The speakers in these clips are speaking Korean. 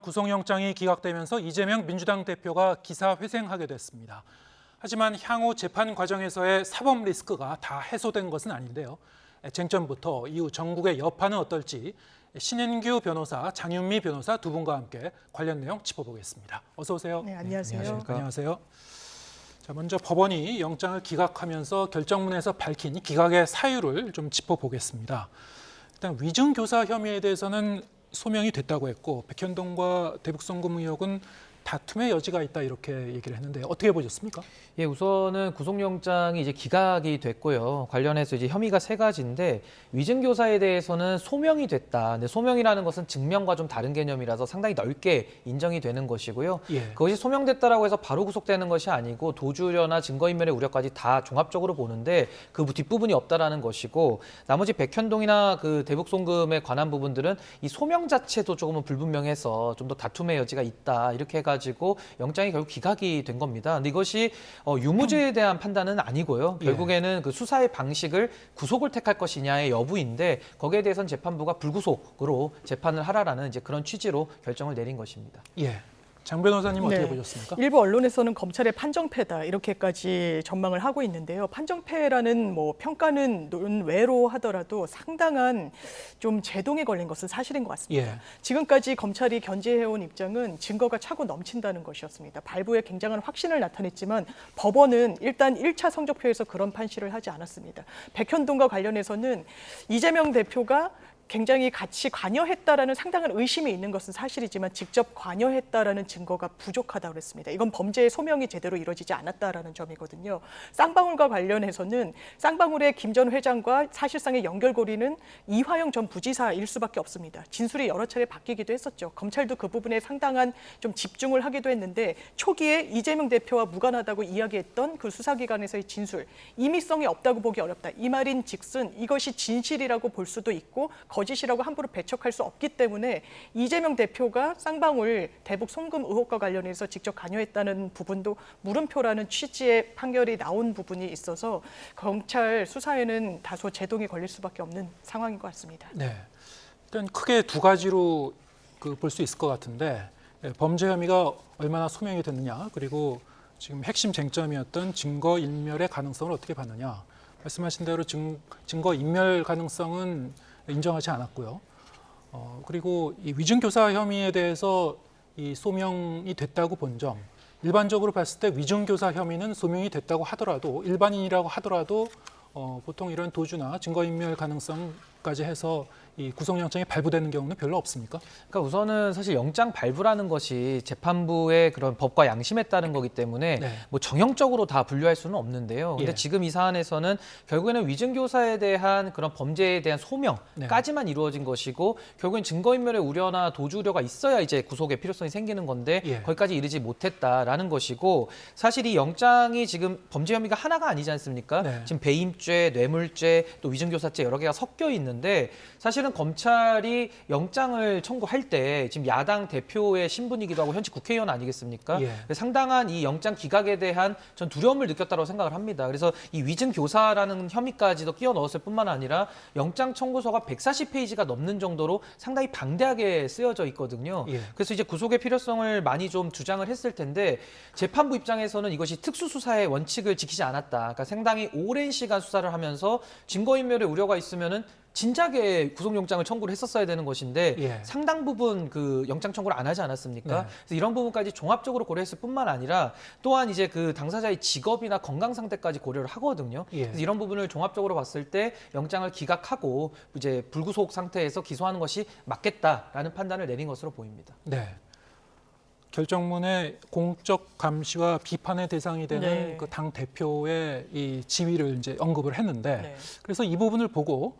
구속영장이 기각되면서 이재명 민주당 대표가 기사회생하게 됐습니다. 하지만 향후 재판 과정에서의 사법 리스크가 다 해소된 것은 아닌데요. 쟁점부터 이후 전국의 여파는 어떨지 신인규 변호사, 장윤미 변호사 두 분과 함께 관련 내용 짚어보겠습니다. 어서 오세요. 네, 안녕하세요. 네, 안녕하세요. 자, 먼저 법원이 영장을 기각하면서 결정문에서 밝힌 기각의 사유를 좀 짚어보겠습니다. 일단 위증교사 혐의에 대해서는 소명이 됐다고 했고 백현동과 대북송금 의혹은 다툼의 여지가 있다 이렇게 얘기를 했는데 어떻게 보셨습니까? 예, 우선은 구속영장이 이제 기각이 됐고요. 관련해서 이제 혐의가 세 가지인데 위증교사에 대해서는 소명이 됐다. 근데 소명이라는 것은 증명과 좀 다른 개념이라서 상당히 넓게 인정이 되는 것이고요. 예. 그것이 소명됐다라고 해서 바로 구속되는 것이 아니고 도주우려나 증거인멸의 우려까지 다 종합적으로 보는데 그 뒷부분이 없다라는 것이고 나머지 백현동이나 그 대북송금에 관한 부분들은 이 소명 자체도 조금은 불분명해서 좀 더 다툼의 여지가 있다. 이렇게 해가지고 영장이 결국 기각이 된 겁니다. 근데 이것이 유무죄에 대한 판단은 아니고요. 결국에는 그 수사의 방식을 구속을 택할 것이냐의 여부인데 거기에 대해서는 재판부가 불구속으로 재판을 하라라는 이제 그런 취지로 결정을 내린 것입니다. 예. 장 변호사님 어떻게 보셨습니까? 일부 언론에서는 검찰의 판정패다 이렇게까지 전망을 하고 있는데요. 판정패라는 평가는 논외로 하더라도 상당한 좀 제동이 걸린 것은 사실인 것 같습니다. 예. 지금까지 검찰이 견지해온 입장은 증거가 차고 넘친다는 것이었습니다. 발부에 굉장한 확신을 나타냈지만 법원은 일단 1차 성적표에서 그런 판시를 하지 않았습니다. 백현동과 관련해서는 이재명 대표가 굉장히 같이 관여했다라는 상당한 의심이 있는 것은 사실이지만 직접 관여했다라는 증거가 부족하다고 했습니다. 이건 범죄의 소명이 제대로 이루어지지 않았다라는 점이거든요. 쌍방울과 관련해서는 쌍방울의 김 전 회장과 사실상의 연결고리는 이화영 전 부지사일 수밖에 없습니다. 진술이 여러 차례 바뀌기도 했었죠. 검찰도 그 부분에 상당한 좀 집중을 하기도 했는데 초기에 이재명 대표와 무관하다고 이야기했던 그 수사기관에서의 진술, 임의성이 없다고 보기 어렵다. 이 말인 즉슨 이것이 진실이라고 볼 수도 있고 거짓이라고 함부로 배척할 수 없기 때문에 이재명 대표가 쌍방울 대북 송금 의혹과 관련해서 직접 관여했다는 부분도 물음표라는 취지의 판결이 나온 부분이 있어서 검찰 수사에는 다소 제동이 걸릴 수밖에 없는 상황인 것 같습니다. 네. 일단 크게 두 가지로 볼 수 있을 것 같은데 범죄 혐의가 얼마나 소명이 됐느냐 그리고 지금 핵심 쟁점이었던 증거인멸의 가능성을 어떻게 봤느냐. 말씀하신 대로 증거인멸 가능성은 인정하지 않았고요. 그리고 이 위증교사 혐의에 대해서 이 소명이 됐다고 본 점, 일반적으로 봤을 때 위증교사 혐의는 소명이 됐다고 하더라도 일반인이라고 하더라도 보통 이런 도주나 증거인멸 가능성까지 해서 이 구속영장이 발부되는 경우는 별로 없습니까? 그러니까 우선은 사실 영장 발부라는 것이 재판부의 그런 법과 양심에 따른 거기 때문에 네. 정형적으로 다 분류할 수는 없는데요. 근데 예. 지금 이 사안에서는 결국에는 위증교사에 대한 그런 범죄에 대한 소명까지만 이루어진 것이고 결국엔 증거인멸의 우려나 도주 우려가 있어야 이제 구속의 필요성이 생기는 건데 예. 거기까지 이르지 못했다라는 것이고 사실 이 영장이 지금 범죄 혐의가 하나가 아니지 않습니까? 네. 지금 배임죄, 뇌물죄, 또 위증교사죄 여러 개가 섞여 있는데 사실은 검찰이 영장을 청구할 때 지금 야당 대표의 신분이기도 하고 현직 국회의원 아니겠습니까? 예. 상당한 이 영장 기각에 대한 전 두려움을 느꼈다고 생각을 합니다. 그래서 이 위증 교사라는 혐의까지도 끼워 넣었을 뿐만 아니라 영장 청구서가 140페이지가 넘는 정도로 상당히 방대하게 쓰여져 있거든요. 예. 그래서 이제 구속의 필요성을 많이 좀 주장을 했을 텐데 재판부 입장에서는 이것이 특수수사의 원칙을 지키지 않았다. 그러니까 상당히 오랜 시간 수사를 하면서 증거인멸의 우려가 있으면은 진작에 구속영장을 청구를 했었어야 되는 것인데 예. 상당 부분 그 영장 청구를 안 하지 않았습니까? 네. 그래서 이런 부분까지 종합적으로 고려했을 뿐만 아니라 또한 이제 그 당사자의 직업이나 건강 상태까지 고려를 하거든요. 예. 그래서 이런 부분을 종합적으로 봤을 때 영장을 기각하고 이제 불구속 상태에서 기소하는 것이 맞겠다라는 판단을 내린 것으로 보입니다. 네. 결정문에 공적 감시와 비판의 대상이 되는 네. 그 당 대표의 이 지위를 이제 언급을 했는데 네. 그래서 이 부분을 보고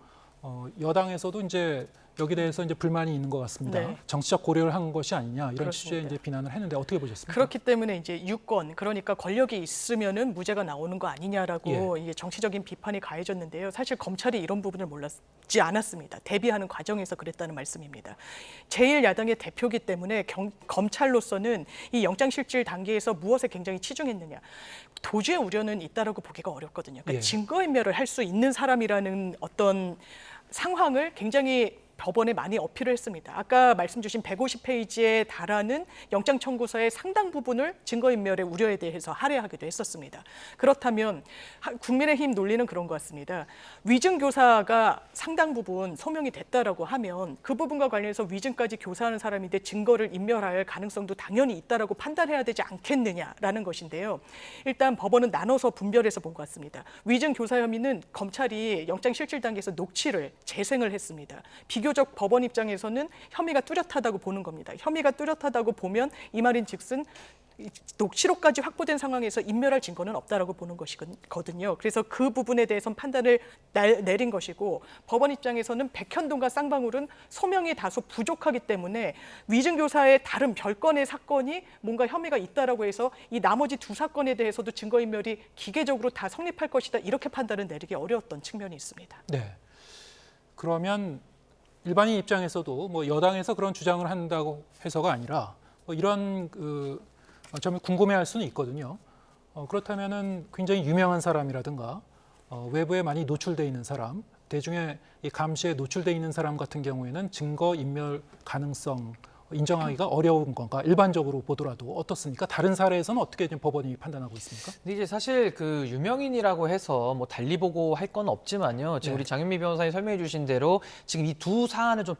여당에서도 이제 여기 대해서 이제 불만이 있는 것 같습니다. 네. 정치적 고려를 한 것이 아니냐 이런 그렇습니다. 취지의 이제 비난을 했는데 어떻게 보셨습니까? 그렇기 때문에 이제 유권, 그러니까 권력이 있으면은 무죄가 나오는 거 아니냐라고 이게 정치적인 비판이 가해졌는데요. 사실 검찰이 이런 부분을 몰랐지 않았습니다. 대비하는 과정에서 그랬다는 말씀입니다. 제1야당의 대표기 때문에 검찰로서는 이 영장실질 단계에서 무엇에 굉장히 치중했느냐. 도주의 우려는 있다라고 보기가 어렵거든요. 그러니까 증거인멸을 할 수 있는 사람이라는 어떤 상황을 굉장히 법원에 많이 어필을 했습니다. 아까 말씀 주신 150페이지에 달하는 영장 청구서의 상당 부분을 증거인멸의 우려에 대해서 할애하기도 했었습니다. 그렇다면 국민의힘 논리는 그런 것 같습니다. 위증교사가 상당 부분 소명이 됐다라고 하면 그 부분과 관련해서 위증까지 교사하는 사람인데 증거를 인멸할 가능성도 당연히 있다라고 판단해야 되지 않겠느냐라는 것인데요. 일단 법원은 나눠서 분별해서 본 것 같습니다. 위증교사 혐의는 검찰이 영장실질 단계에서 녹취를 재생을 했습니다. 비교적 법원 입장에서는 혐의가 뚜렷하다고 보는 겁니다. 혐의가 뚜렷하다고 보면 이 말인즉슨 녹취록까지 확보된 상황에서 인멸할 증거는 없다라고 보는 것이거든요. 그래서 그 부분에 대해서는 판단을 내린 것이고 법원 입장에서는 백현동과 쌍방울은 소명이 다소 부족하기 때문에 위증교사의 다른 별건의 사건이 뭔가 혐의가 있다라고 해서 이 나머지 두 사건에 대해서도 증거인멸이 기계적으로 다 성립할 것이다 이렇게 판단을 내리기 어려웠던 측면이 있습니다. 네. 그러면 일반인 입장에서도 뭐 여당에서 그런 주장을 한다고 해서가 아니라 뭐 이런 점을 궁금해할 수는 있거든요. 그렇다면은 굉장히 유명한 사람이라든가 외부에 많이 노출돼 있는 사람, 대중의 이 감시에 노출돼 있는 사람 같은 경우에는 증거 인멸 가능성 인정하기가 어려운 건가? 일반적으로 보더라도 어떻습니까? 다른 사례에서는 어떻게 좀 법원이 판단하고 있습니까? 근데 이제 사실 그 유명인이라고 해서 뭐 달리 보고 할 건 없지만요. 지금 우리 장윤미 변호사님 설명해 주신 대로 지금 이 두 사안을 좀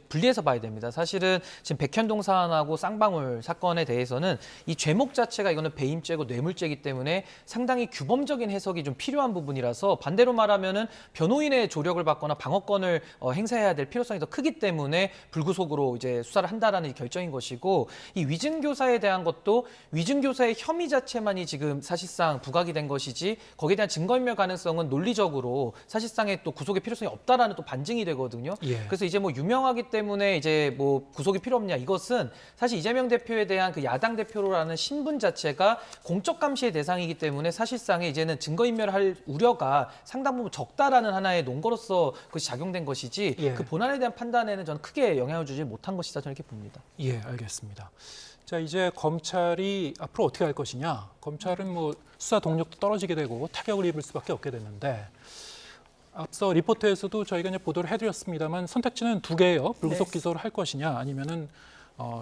분리해서 봐야 됩니다. 사실은 지금 백현동 사안하고 쌍방울 사건에 대해서는 이 죄목 자체가 이거는 배임죄고 뇌물죄이기 때문에 상당히 규범적인 해석이 좀 필요한 부분이라서 반대로 말하면은 변호인의 조력을 받거나 방어권을 행사해야 될 필요성이 더 크기 때문에 불구속으로 이제 수사를 한다라는 결정인 것이고 이 위증교사에 대한 것도 위증교사의 혐의 자체만이 지금 사실상 부각이 된 것이지 거기에 대한 증거인멸 가능성은 논리적으로 사실상의 또 구속의 필요성이 없다라는 또 반증이 되거든요. 예. 그래서 이제 뭐 유명하기 때문에 이제 뭐 구속이 필요 없냐 이것은 사실 이재명 대표에 대한 그 야당 대표라는 신분 자체가 공적 감시의 대상이기 때문에 사실상에 이제는 증거인멸할 우려가 상당 부분 적다라는 하나의 논거로서 그것이 작용된 것이지 예. 그 본안에 대한 판단에는 저는 크게 영향을 주지 못한 것이다 저는 이렇게 봅니다. 예, 알겠습니다. 자, 이제 검찰이 앞으로 어떻게 할 것이냐? 검찰은 뭐 수사 동력도 떨어지게 되고 타격을 입을 수밖에 없게 됐는데 앞서 리포트에서도 저희가 이제 보도를 해드렸습니다만 선택지는 두 개예요. 불구속 네. 기소를 할 것이냐, 아니면은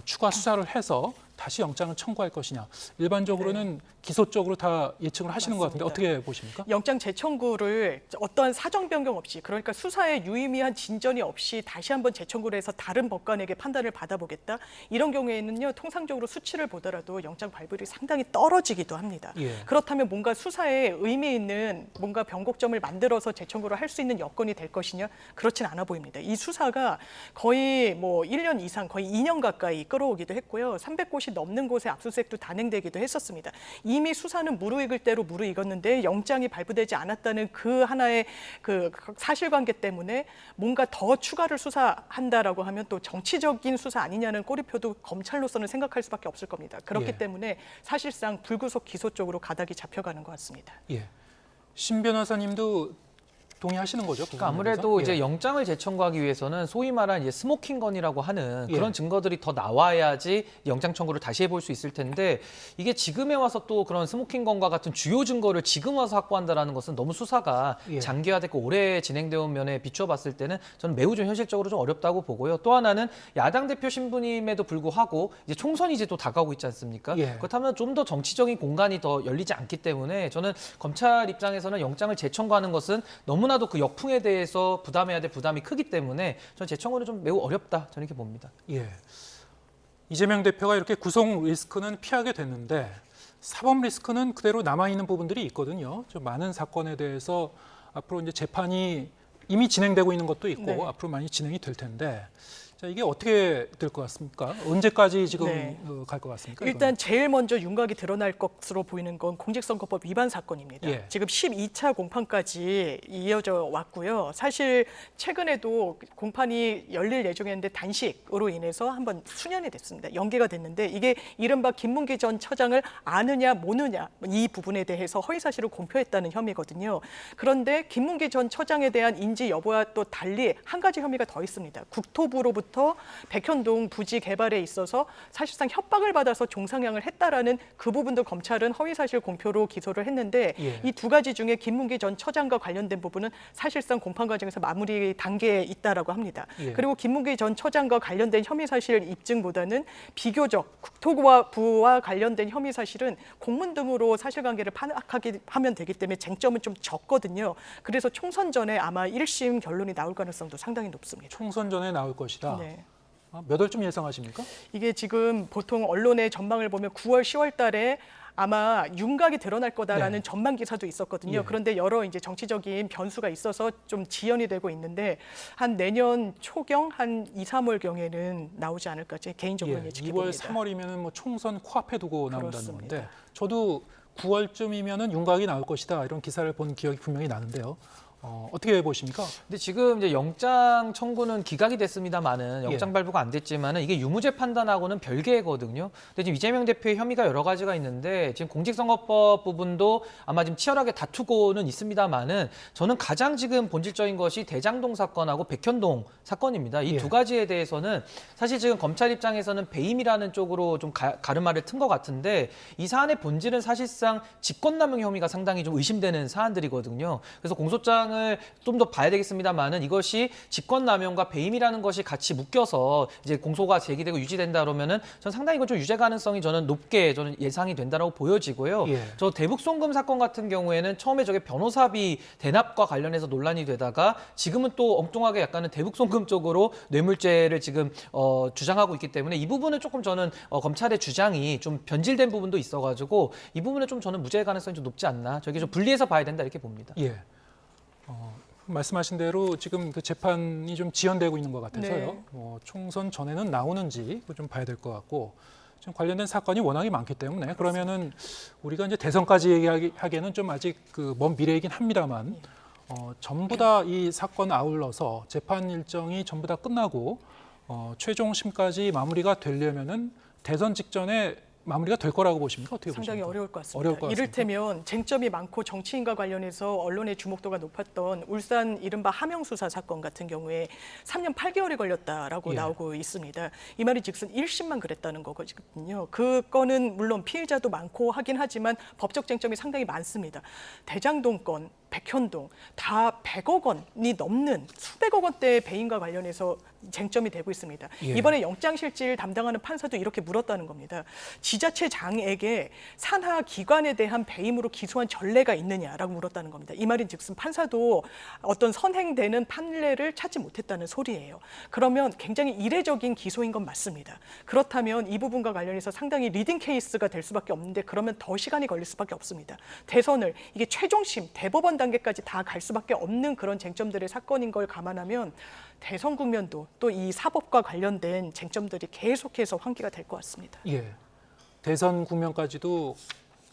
추가 수사를 해서 다시 영장을 청구할 것이냐. 일반적으로는 기소 쪽으로 다 예측을 하시는 것 같은데 맞습니다. 어떻게 보십니까? 영장 재청구를 어떠한 사정 변경 없이 그러니까 수사에 유의미한 진전이 없이 다시 한번 재청구를 해서 다른 법관에게 판단을 받아보겠다. 이런 경우에는요. 통상적으로 수치를 보더라도 영장 발부율이 상당히 떨어지기도 합니다. 예. 그렇다면 뭔가 수사에 의미 있는 뭔가 변곡점을 만들어서 재청구를 할 수 있는 여건이 될 것이냐? 그렇진 않아 보입니다. 이 수사가 거의 뭐 1년 이상 거의 2년 가까이 끌어오기도 했고요. 300곳이 넘는 곳에 압수수색도 단행되기도 했었습니다. 이미 수사는 무르익을 대로 무르익었는데 영장이 발부되지 않았다는 그 하나의 그 사실관계 때문에 뭔가 더 추가를 수사한다라고 하면 또 정치적인 수사 아니냐는 꼬리표도 검찰로서는 생각할 수밖에 없을 겁니다. 그렇기 예. 때문에 사실상 불구속 기소 쪽으로 가닥이 잡혀가는 것 같습니다. 예. 신 변호사님도 동의하시는 거죠? 그 그러니까 아무래도 부분에서? 이제 예. 영장을 재청구하기 위해서는 소위 말한 이제 스모킹건이라고 하는 예. 그런 증거들이 더 나와야지 영장 청구를 다시 해볼 수 있을 텐데 이게 지금에 와서 또 그런 스모킹건과 같은 주요 증거를 지금 와서 확보한다라는 것은 너무 수사가 예. 장기화됐고 오래 진행되어 온 면에 비추어 봤을 때는 저는 매우 좀 현실적으로 좀 어렵다고 보고요. 또 하나는 야당 대표 신분임에도 불구하고 이제 총선이 이제 또 다가오고 있지 않습니까? 예. 그렇다면 좀 더 정치적인 공간이 더 열리지 않기 때문에 저는 검찰 입장에서는 영장을 재청구하는 것은 너무나도 그 역풍에 대해서 부담해야 될 부담이 크기 때문에 저는 재청구는 좀 매우 어렵다 저는 이렇게 봅니다. 예. 이재명 대표가 이렇게 구속 리스크는 피하게 됐는데 사법 리스크는 그대로 남아 있는 부분들이 있거든요. 좀 많은 사건에 대해서 앞으로 이제 재판이 이미 진행되고 있는 것도 있고 네. 앞으로 많이 진행이 될 텐데 자, 이게 어떻게 될 것 같습니까? 언제까지 지금 네. 갈 것 같습니까? 일단 제일 먼저 윤곽이 드러날 것으로 보이는 건 공직선거법 위반 사건입니다. 예. 지금 12차 공판까지 이어져 왔고요. 사실 최근에도 공판이 열릴 예정이었는데 단식으로 인해서 한번 수년이 됐습니다. 연기가 됐는데 이게 이른바 김문기 전 처장을 아느냐 모느냐 이 부분에 대해서 허위사실을 공표했다는 혐의거든요. 그런데 김문기 전 처장에 대한 인지 여부와 또 달리 한 가지 혐의가 더 있습니다. 국토부로부터 때부터 백현동 부지 개발에 있어서 사실상 협박을 받아서 종상향을 했다라는 그 부분도 검찰은 허위사실 공표로 기소를 했는데 예. 이 두 가지 중에 김문기 전 처장과 관련된 부분은 사실상 공판 과정에서 마무리 단계에 있다라고 합니다. 예. 그리고 김문기 전 처장과 관련된 혐의 사실 입증보다는 비교적 국토부와 관련된 혐의 사실은 공문 등으로 사실관계를 파악하면 되기 때문에 쟁점은 좀 적거든요. 그래서 총선 전에 아마 1심 결론이 나올 가능성도 상당히 높습니다. 총선 전에 나올 것이다. 네. 몇 월쯤 예상하십니까? 이게 지금 보통 언론의 전망을 보면 9월, 10월 달에 아마 윤곽이 드러날 거다라는 네. 전망 기사도 있었거든요. 예. 그런데 여러 이제 정치적인 변수가 있어서 좀 지연이 되고 있는데 한 내년 초경 한 2, 3월 경에는 나오지 않을까 제 개인적으로 예, 예측해 2월, 봅니다. 3월이면은 뭐 총선 코앞에 두고 나온다는 그렇습니다. 건데 저도 9월쯤이면은 윤곽이 나올 것이다 이런 기사를 본 기억이 분명히 나는데요. 어떻게 보십니까? 근데 지금 이제 영장 청구는 기각이 됐습니다만은 영장 발부가 안 됐지만은 이게 유무죄 판단하고는 별개거든요. 근데 지금 이재명 대표의 혐의가 여러 가지가 있는데 지금 공직선거법 부분도 아마 지금 치열하게 다투고는 있습니다만은 저는 가장 지금 본질적인 것이 대장동 사건하고 백현동 사건입니다. 이 두 가지에 대해서는 사실 지금 검찰 입장에서는 배임이라는 쪽으로 좀 가르마를 튼 것 같은데 이 사안의 본질은 사실상 직권남용 혐의가 상당히 좀 의심되는 사안들이거든요. 그래서 공소장 좀 더 봐야 되겠습니다만은 이것이 직권남용과 배임이라는 것이 같이 묶여서 이제 공소가 제기되고 유지된다 그러면은 전 상당히 이건 좀 유죄 가능성이 저는 높게 저는 예상이 된다라고 보여지고요. 예. 저 대북송금 사건 같은 경우에는 처음에 저게 변호사비 대납과 관련해서 논란이 되다가 지금은 또 엉뚱하게 약간은 대북송금 쪽으로 뇌물죄를 지금 주장하고 있기 때문에 이 부분은 조금 저는 검찰의 주장이 좀 변질된 부분도 있어가지고 이 부분은 좀 저는 무죄 가능성이 좀 높지 않나 저게 좀 분리해서 봐야 된다 이렇게 봅니다. 예. 말씀하신 대로 지금 그 재판이 좀 지연되고 있는 것 같아서요. 네. 총선 전에는 나오는지 좀 봐야 될 것 같고 지금 관련된 사건이 워낙에 많기 때문에 그러면은 우리가 이제 대선까지 얘기하기에는 좀 아직 그 먼 미래이긴 합니다만 전부 다 이 사건 아울러서 재판 일정이 전부 다 끝나고 최종 심까지 마무리가 되려면은 대선 직전에 마무리가 될 거라고 보십니까? 어떻게 상당히 보십니까? 어려울 것 같습니다. 어려울 것 같습니까? 이를테면 쟁점이 많고 정치인과 관련해서 언론의 주목도가 높았던 울산 이른바 하명수사 사건 같은 경우에 3년 8개월이 걸렸다라고 예. 나오고 있습니다. 이 말이 즉슨 1심만 그랬다는 거거든요. 그 건은 물론 피해자도 많고 하긴 하지만 법적 쟁점이 상당히 많습니다. 대장동 건, 백현동 다 100억 원이 넘는 수백억 원대의 배임과 관련해서 쟁점이 되고 있습니다. 예. 이번에 영장실질 담당하는 판사도 이렇게 물었다는 겁니다. 지자체장에게 산하 기관에 대한 배임으로 기소한 전례가 있느냐라고 물었다는 겁니다. 이 말인즉슨 판사도 어떤 선행되는 판례를 찾지 못했다는 소리예요. 그러면 굉장히 이례적인 기소인 건 맞습니다. 그렇다면 이 부분과 관련해서 상당히 리딩 케이스가 될 수밖에 없는데 그러면 더 시간이 걸릴 수밖에 없습니다. 대선을 이게 최종심 대법원 단계까지 다 갈 수밖에 없는 그런 쟁점들의 사건인 걸 감안하면 대선 국면도 또 이 사법과 관련된 쟁점들이 계속해서 환기가 될 것 같습니다. 예. 대선 국면까지도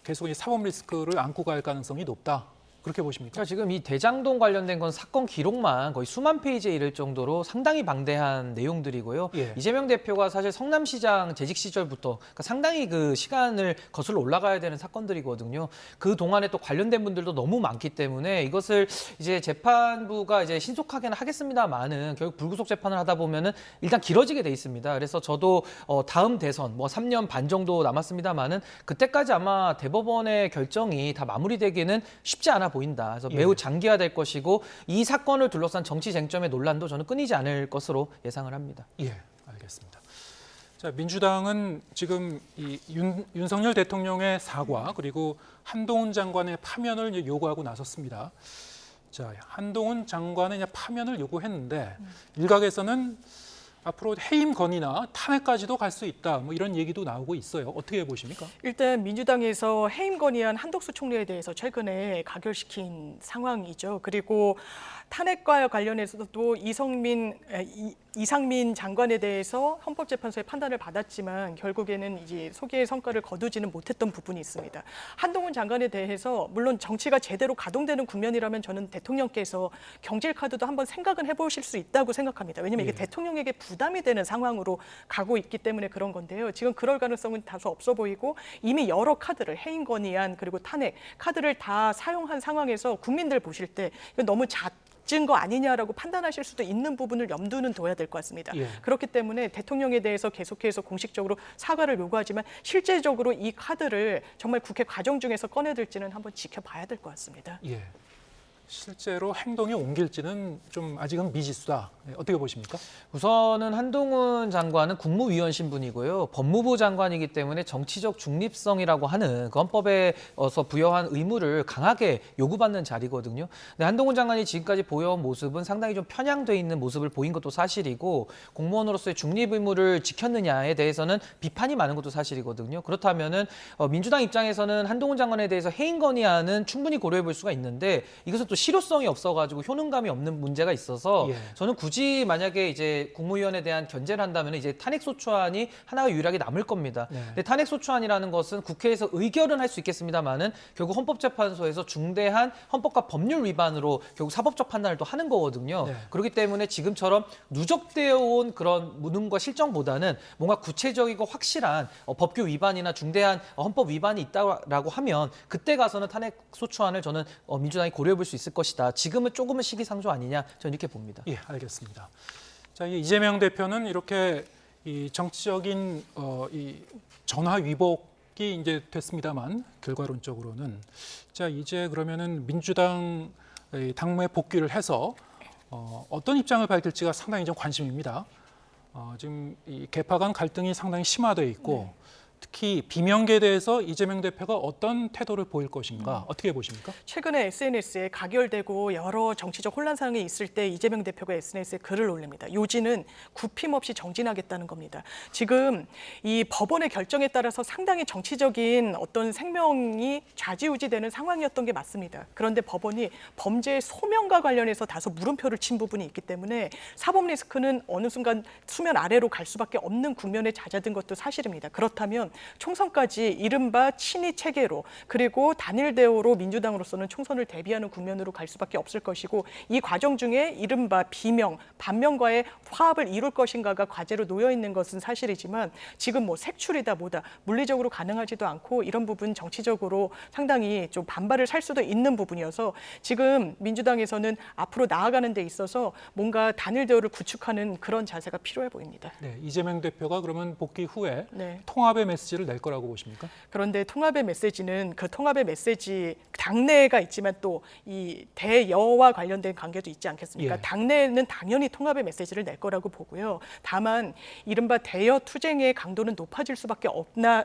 계속 이 사법 리스크를 안고 갈 가능성이 높다. 그렇게 보십니까? 그러니까 지금 이 대장동 관련된 건 사건 기록만 거의 수만 페이지에 이를 정도로 상당히 방대한 내용들이고요. 예. 이재명 대표가 사실 성남시장 재직 시절부터 그러니까 상당히 그 시간을 거슬러 올라가야 되는 사건들이거든요. 그 동안에 또 관련된 분들도 너무 많기 때문에 이것을 이제 재판부가 이제 신속하게는 하겠습니다만은 결국 불구속 재판을 하다 보면은 일단 길어지게 돼 있습니다. 그래서 저도 다음 대선 뭐 3년 반 정도 남았습니다만은 그때까지 아마 대법원의 결정이 다 마무리되기는 쉽지 않아 보인다. 그래서 예. 매우 장기화될 것이고 이 사건을 둘러싼 정치 쟁점의 논란도 저는 끊이지 않을 것으로 예상을 합니다. 예, 알겠습니다. 자, 민주당은 지금 이 윤석열 대통령의 사과 그리고 한동훈 장관의 파면을 요구하고 나섰습니다. 자, 한동훈 장관의 파면을 요구했는데 일각에서는 앞으로 해임 건의나 탄핵까지도 갈 수 있다. 뭐 이런 얘기도 나오고 있어요. 어떻게 보십니까? 일단 민주당에서 해임 건의안 한덕수 총리에 대해서 최근에 가결시킨 상황이죠. 그리고 탄핵과 관련해서도 이상민 장관에 대해서 헌법재판소의 판단을 받았지만 결국에는 이제 소기의 성과를 거두지는 못했던 부분이 있습니다. 한동훈 장관에 대해서 물론 정치가 제대로 가동되는 국면이라면 저는 대통령께서 경질 카드도 한번 생각은 해보실 수 있다고 생각합니다. 왜냐하면 이게 대통령에게 부담이 되는 상황으로 가고 있기 때문에 그런 건데요. 지금 그럴 가능성은 다소 없어 보이고 이미 여러 카드를 해임 건의안 그리고 탄핵 카드를 다 사용한 상황에서 국민들 보실 때 이거 너무 빚진 거 아니냐라고 판단하실 수도 있는 부분을 염두는 둬야 될 것 같습니다. 예. 그렇기 때문에 대통령에 대해서 계속해서 공식적으로 사과를 요구하지만 실제적으로 이 카드를 정말 국회 과정 중에서 꺼내들지는 한번 지켜봐야 될 것 같습니다. 예. 실제로 행동에 옮길지는 좀 아직은 미지수다. 예, 어떻게 보십니까? 우선은 한동훈 장관은 국무위원 신분이고요. 법무부 장관이기 때문에 정치적 중립성이라고 하는 그 헌법에서 부여한 의무를 강하게 요구받는 자리거든요. 근데 한동훈 장관이 지금까지 보여온 모습은 상당히 좀 편향돼 있는 모습을 보인 것도 사실이고 공무원으로서의 중립 의무를 지켰느냐에 대해서는 비판이 많은 것도 사실이거든요. 그렇다면은 민주당 입장에서는 한동훈 장관에 대해서 해임 건의안은 충분히 고려해 볼 수가 있는데 이것은 또 실효성이 없어가지고 효능감이 없는 문제가 있어서 예. 저는 굳이 만약에 이제 국무위원에 대한 견제를 한다면 이제 탄핵소추안이 하나가 유일하게 남을 겁니다. 네. 근데 탄핵소추안이라는 것은 국회에서 의결은 할 수 있겠습니다만은 결국 헌법재판소에서 중대한 헌법과 법률 위반으로 결국 사법적 판단을 또 하는 거거든요. 네. 그렇기 때문에 지금처럼 누적되어 온 그런 무능과 실정보다는 뭔가 구체적이고 확실한 법규 위반이나 중대한 헌법 위반이 있다라고 하면 그때 가서는 탄핵소추안을 저는 민주당이 고려해 볼 수 있을 것이다. 지금은 조금은 시기상조 아니냐 저는 이렇게 봅니다. 예, 알겠습니다. 자, 이재명 대표는 이렇게 이 정치적인 이 전화 위복이 이제 됐습니다만 결과론적으로는 자 이제 그러면은 민주당 당무에 복귀를 해서 어떤 입장을 밝힐지가 상당히 좀 관심입니다. 지금 이 개파 간 갈등이 상당히 심화되어 있고. 특히 비명계에 대해서 이재명 대표가 어떤 태도를 보일 것인가 어떻게 보십니까? 최근에 SNS에 가결되고 여러 정치적 혼란 상황이 있을 때 이재명 대표가 SNS에 글을 올립니다. 요지는 굽힘없이 정진하겠다는 겁니다. 지금 이 법원의 결정에 따라서 상당히 정치적인 어떤 생명이 좌지우지되는 상황이었던 게 맞습니다. 그런데 법원이 범죄의 소명과 관련해서 다소 물음표를 친 부분이 있기 때문에 사법 리스크는 어느 순간 수면 아래로 갈 수밖에 없는 국면에 잦아든 것도 사실입니다. 그렇다면 총선까지 이른바 친이 체계로 그리고 단일 대우로 민주당으로서는 총선을 대비하는 국면으로 갈 수밖에 없을 것이고 이 과정 중에 이른바 비명, 반명과의 화합을 이룰 것인가가 과제로 놓여 있는 것은 사실이지만 지금 뭐 색출이다 뭐다 물리적으로 가능하지도 않고 이런 부분 정치적으로 상당히 좀 반발을 살 수도 있는 부분이어서 지금 민주당에서는 앞으로 나아가는 데 있어서 뭔가 단일 대우를 구축하는 그런 자세가 필요해 보입니다. 네, 이재명 대표가 그러면 복귀 후에 네. 통합의 메시지를 낼 거라고 보십니까? 그런데 통합의 메시지는 그 통합의 메시지 당내가 있지만 또 이 대여와 관련된 관계도 있지 않겠습니까? 예. 당내는 당연히 통합의 메시지를 낼 거라고 보고요. 다만 이른바 대여 투쟁의 강도는 높아질 수밖에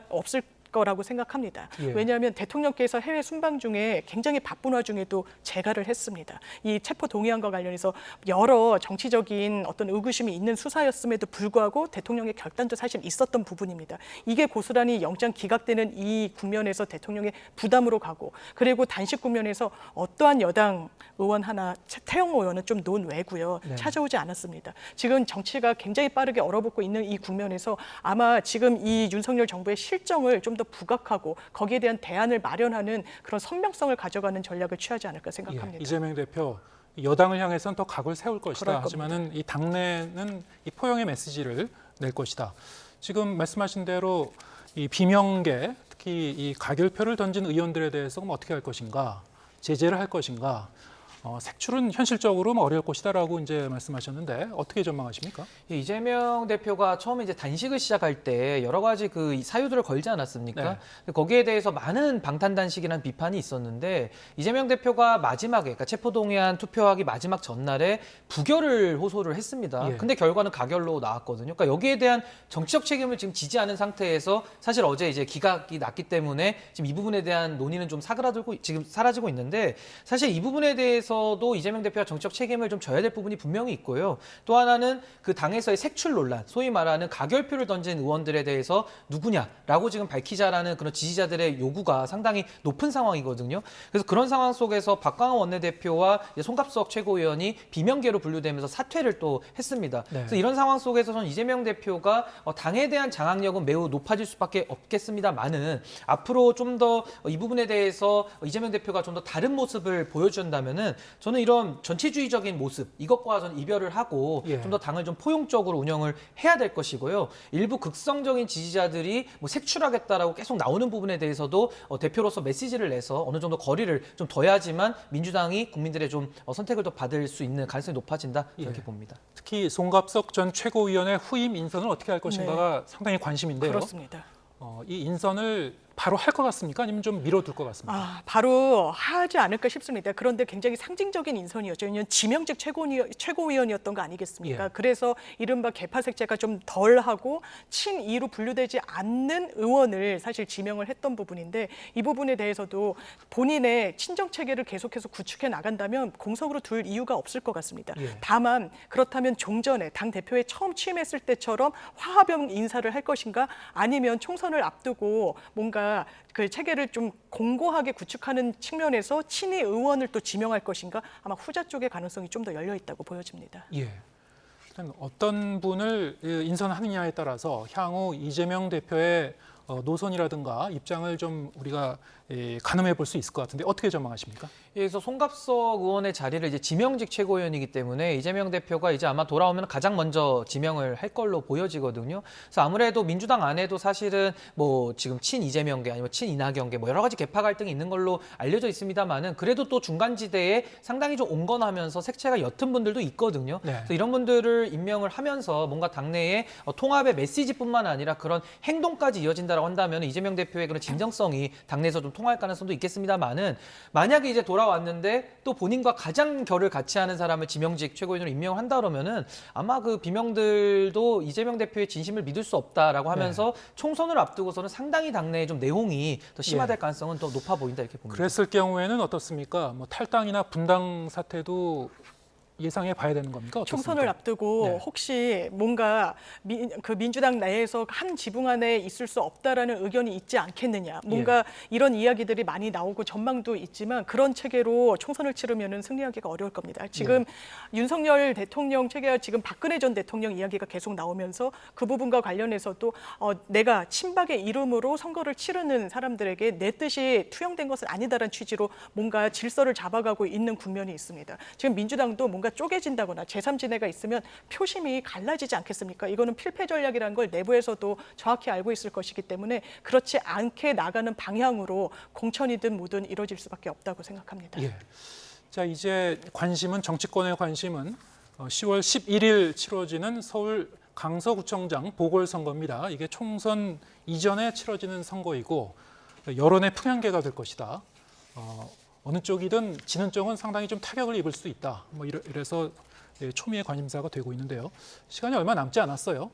없을 거라고 생각합니다. 예. 왜냐하면 대통령께서 해외 순방 중에 굉장히 바쁜 와중에도 재가를 했습니다. 이 체포 동의안과 관련해서 여러 정치적인 어떤 의구심이 있는 수사였음에도 불구하고 대통령의 결단도 사실 있었던 부분입니다. 이게 고스란히 영장 기각되는 이 국면에서 대통령의 부담으로 가고 그리고 단식 국면에서 어떠한 여당 의원 하나 태영 의원은 좀 논외고요. 네. 찾아오지 않았습니다. 지금 정치가 굉장히 빠르게 얼어붙고 있는 이 국면에서 아마 지금 이 윤석열 정부의 실정을 좀 더 부각하고 거기에 대한 대안을 마련하는 그런 선명성을 가져가는 전략을 취하지 않을까 생각합니다. 예, 이재명 대표 여당을 향해서는 더 각을 세울 것이다. 그럴 하지만은 이 당내는 이 포용의 메시지를 낼 것이다. 지금 말씀하신 대로 이 비명계 특히 이 가결표를 던진 의원들에 대해서 그럼 어떻게 할 것인가, 제재를 할 것인가. 색출은 현실적으로 어려울 것이다라고 이제 말씀하셨는데 어떻게 전망하십니까? 이재명 대표가 처음에 이제 단식을 시작할 때 여러 가지 그 사유들을 걸지 않았습니까? 네. 근데 거기에 대해서 많은 방탄 단식이라는 비판이 있었는데 이재명 대표가 마지막에 그러니까 체포동의안 투표하기 마지막 전날에 부결을 호소를 했습니다. 예. 근데 결과는 가결로 나왔거든요. 그러니까 여기에 대한 정치적 책임을 지금 지지 않은 상태에서 사실 어제 이제 기각이 났기 때문에 지금 이 부분에 대한 논의는 좀 사그라들고 지금 사라지고 있는데 사실 이 부분에 대해서도 이재명 대표가 정치적 책임을 좀 져야 될 부분이 분명히 있고요. 또 하나는 그 당에서의 색출 논란, 소위 말하는 가결표를 던진 의원들에 대해서 누구냐라고 지금 밝히자라는 그런 지지자들의 요구가 상당히 높은 상황이거든요. 그래서 그런 상황 속에서 박광원 원내대표와 송갑석 최고위원이 비명계로 분류되면서 사퇴를 또 했습니다. 네. 그래서 이런 상황 속에서 저는 이재명 대표가 당에 대한 장악력은 매우 높아질 수밖에 없겠습니다만은 앞으로 좀 더 이 부분에 대해서 이재명 대표가 좀 더 다른 모습을 보여준다면은 저는 이런 전체주의적인 모습 이것과 저는 이별을 하고 예. 좀 더 당을 좀 포용적으로 운영을 해야 될 것이고요. 일부 극성적인 지지자들이 뭐 색출하겠다라고 계속 나오는 부분에 대해서도 대표로서 메시지를 내서 어느 정도 거리를 좀 둬야지만 민주당이 국민들의 좀 선택을 더 받을 수 있는 가능성이 높아진다 이렇게 예. 봅니다. 특히 송갑석 전 최고위원의 후임 인선을 어떻게 할 것인가가 상당히 관심인데요. 그렇습니다. 이 인선을 바로 할 것 같습니까? 아니면 좀 미뤄둘 것 같습니까? 바로 하지 않을까 싶습니다. 그런데 굉장히 상징적인 인선이었죠. 왜냐하면 지명직 최고위원이었던 거 아니겠습니까? 예. 그래서 이른바 개파색채가 좀 덜하고 친이로 분류되지 않는 의원을 사실 지명을 했던 부분인데 이 부분에 대해서도 본인의 친정체계를 계속해서 구축해 나간다면 공석으로 둘 이유가 없을 것 같습니다. 예. 다만 그렇다면 종전에 당대표에 처음 취임했을 때처럼 화합형 인사를 할 것인가 아니면 총선을 앞두고 뭔가 그 체계를 좀 공고하게 구축하는 측면에서 친이 의원을 또 지명할 것인가 아마 후자 쪽의 가능성이 좀 더 열려 있다고 보여집니다. 예. 일단 어떤 분을 인선하느냐에 따라서 향후 이재명 대표의 노선이라든가 입장을 좀 우리가 가늠해 볼 수 있을 것 같은데 어떻게 전망하십니까? 그래서 송갑석 의원의 자리를 이제 지명직 최고위원이기 때문에 이재명 대표가 이제 아마 돌아오면 가장 먼저 지명을 할 걸로 보여지거든요. 그래서 아무래도 민주당 안에도 사실은 뭐 지금 친 이재명계 아니면 친 이낙연계 뭐 여러 가지 계파 갈등이 있는 걸로 알려져 있습니다만은 그래도 또 중간지대에 상당히 좀 온건하면서 색채가 옅은 분들도 있거든요. 네. 그래서 이런 분들을 임명을 하면서 뭔가 당내에 통합의 메시지뿐만 아니라 그런 행동까지 이어진다라고 한다면 이재명 대표의 그런 진정성이 당내에서 좀 통할 가능성도 있겠습니다만은 만약에 이제 돌아왔는데 또 본인과 가장 결을 같이 하는 사람을 지명직 최고위원으로 임명한다 그러면은 아마 그 비명들도 이재명 대표의 진심을 믿을 수 없다라고 하면서 총선을 앞두고서는 상당히 당내에 좀 내홍이 더 심화될 가능성은 더 높아 보인다 이렇게 봅니다. 그랬을 경우에는 어떻습니까? 뭐 탈당이나 분당 사태도 예상해 봐야 되는 겁니까? 어떻습니까? 총선을 앞두고 네. 혹시 뭔가 그 민주당 내에서 한 지붕 안에 있을 수 없다라는 의견이 있지 않겠느냐. 뭔가 이런 이야기들이 많이 나오고 전망도 있지만 그런 체계로 총선을 치르면은 승리하기가 어려울 겁니다. 지금 윤석열 대통령 체계와 지금 박근혜 전 대통령 이야기가 계속 나오면서 그 부분과 관련해서도 내가 친박의 이름으로 선거를 치르는 사람들에게 내 뜻이 투영된 것은 아니다라는 취지로 뭔가 질서를 잡아가고 있는 국면이 있습니다. 지금 민주당도 뭔가 쪼개진다거나 제3지대가 있으면 표심이 갈라지지 않겠습니까? 이거는 필패 전략이라는 걸 내부에서도 정확히 알고 있을 것이기 때문에 그렇지 않게 나가는 방향으로 공천이든 뭐든 이루어질 수밖에 없다고 생각합니다. 예. 자, 이제 정치권의 관심은 10월 11일 치러지는 서울 강서구청장 보궐선거입니다. 이게 총선 이전에 치러지는 선거이고 여론의 풍향계가 될 것이다. 어느 쪽이든 지는 쪽은 상당히 좀 타격을 입을 수 있다. 뭐 이래서 초미의 관심사가 되고 있는데요. 시간이 얼마 남지 않았어요.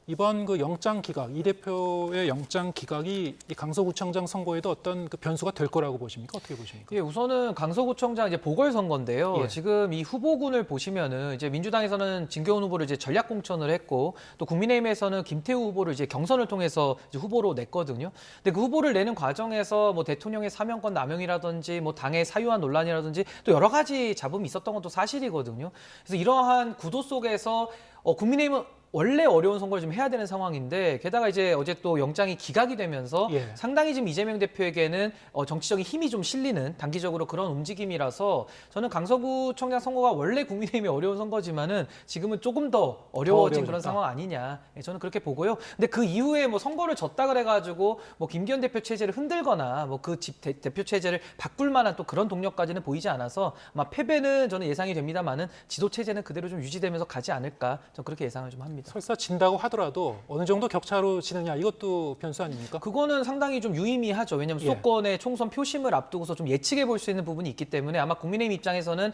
이번 그 영장 기각, 이 대표의 영장 기각이 이 강서구청장 선거에도 어떤 그 변수가 될 거라고 보십니까? 어떻게 보십니까? 예, 우선은 강서구청장 이제 보궐선거인데요. 예. 지금 이 후보군을 보시면은 이제 민주당에서는 진교훈 후보를 이제 전략 공천을 했고 또 국민의힘에서는 김태우 후보를 이제 경선을 통해서 이제 후보로 냈거든요. 근데 그 후보를 내는 과정에서 뭐 대통령의 사명권 남용이라든지 뭐 당의 사유한 논란이라든지 또 여러 가지 잡음이 있었던 것도 사실이거든요. 그래서 이러한 구도 속에서 국민의힘은 원래 어려운 선거를 좀 해야 되는 상황인데 게다가 이제 어제 또 영장이 기각이 되면서 상당히 지금 이재명 대표에게는 정치적인 힘이 좀 실리는 단기적으로 그런 움직임이라서 저는 강서구청장 선거가 원래 국민의힘이 어려운 선거지만은 지금은 조금 더 어려워진 그런 상황 아니냐 저는 그렇게 보고요. 근데 그 이후에 뭐 선거를 졌다 그래가지고 뭐 김기현 대표 체제를 흔들거나 뭐 그 대표 체제를 바꿀 만한 또 그런 동력까지는 보이지 않아서 아마 패배는 저는 예상이 됩니다만은 지도 체제는 그대로 좀 유지되면서 가지 않을까 저는 그렇게 예상을 좀 합니다. 설사 진다고 하더라도 어느 정도 격차로 지느냐 이것도 변수 아닙니까? 그거는 상당히 좀 유의미하죠. 왜냐하면 수도권의 총선 표심을 앞두고서 좀 예측해 볼 수 있는 부분이 있기 때문에 아마 국민의힘 입장에서는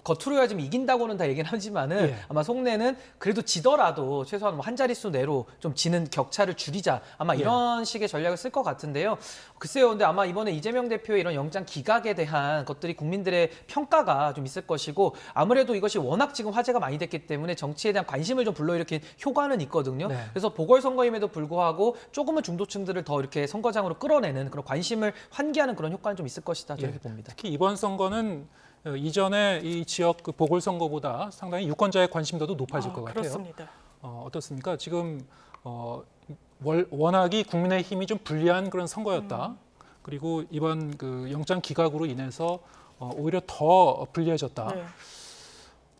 겉으로야 좀 이긴다고는 다 얘기는 하지만은 아마 속내는 그래도 지더라도 최소한 뭐 한 자릿수 내로 좀 지는 격차를 줄이자 아마 이런 식의 전략을 쓸 것 같은데요. 글쎄요. 근데 아마 이번에 이재명 대표의 이런 영장 기각에 대한 것들이 국민들의 평가가 좀 있을 것이고 아무래도 이것이 워낙 지금 화제가 많이 됐기 때문에 정치에 대한 관심을 좀 불러일으킨 효과는 있거든요. 그래서 보궐선거임에도 불구하고 조금은 중도층들을 더 이렇게 선거장으로 끌어내는 그런 관심을 환기하는 그런 효과는 좀 있을 것이다 저렇게 봅니다. 특히 이번 선거는 이전에 이 지역 그 보궐선거보다 상당히 유권자의 관심도도 높아질 것 같아요. 그렇습니다. 어떻습니까? 지금 워낙이 국민의힘이 좀 불리한 그런 선거였다. 그리고 이번 그 영장 기각으로 인해서 오히려 더 불리해졌다. 네.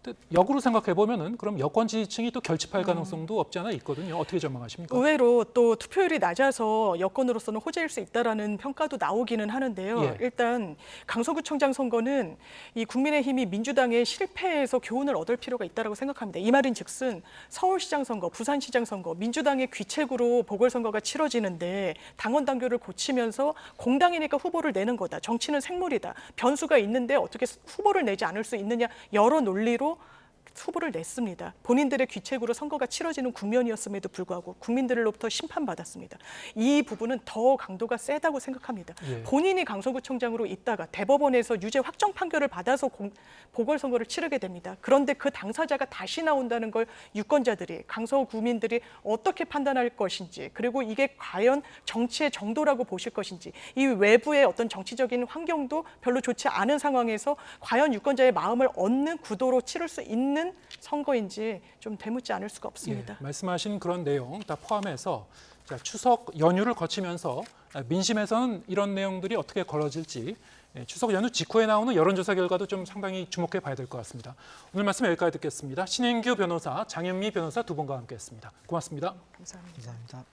근데 역으로 생각해 보면은 그럼 여권 지지층이 또 결집할 가능성도 없지 않아 있거든요. 어떻게 전망하십니까? 의외로 또 투표율이 낮아서 여권으로서는 호재일 수 있다라는 평가도 나오기는 하는데요. 예. 일단 강서구청장 선거는 이 국민의힘이 민주당의 실패에서 교훈을 얻을 필요가 있다라고 생각합니다. 이 말인즉슨 서울시장 선거, 부산시장 선거, 민주당의 귀책으로 보궐선거가 치러지는데 당원 당규를 고치면서 공당이니까 후보를 내는 거다. 정치는 생물이다. 변수가 있는데 어떻게 후보를 내지 않을 수 있느냐 여러 논리로 후보를 냈습니다. 본인들의 귀책으로 선거가 치러지는 국면이었음에도 불구하고 국민들로부터 심판받았습니다. 이 부분은 더 강도가 세다고 생각합니다. 예. 본인이 강서구청장으로 있다가 대법원에서 유죄 확정 판결을 받아서 보궐선거를 치르게 됩니다. 그런데 그 당사자가 다시 나온다는 걸 유권자들이, 강서구민들이 어떻게 판단할 것인지, 그리고 이게 과연 정치의 정도라고 보실 것인지, 이 외부의 어떤 정치적인 환경도 별로 좋지 않은 상황에서 과연 유권자의 마음을 얻는 구도로 치를 수 있는 선거인지 좀 되묻지 않을 수가 없습니다. 예, 말씀하신 그런 내용 다 포함해서 자, 추석 연휴를 거치면서 민심에서는 이런 내용들이 어떻게 걸어질지 추석 연휴 직후에 나오는 여론조사 결과도 좀 상당히 주목해 봐야 될 것 같습니다. 오늘 말씀 여기까지 듣겠습니다. 신인규 변호사, 장현미 변호사 두 분과 함께했습니다. 고맙습니다. 감사합니다. 감사합니다.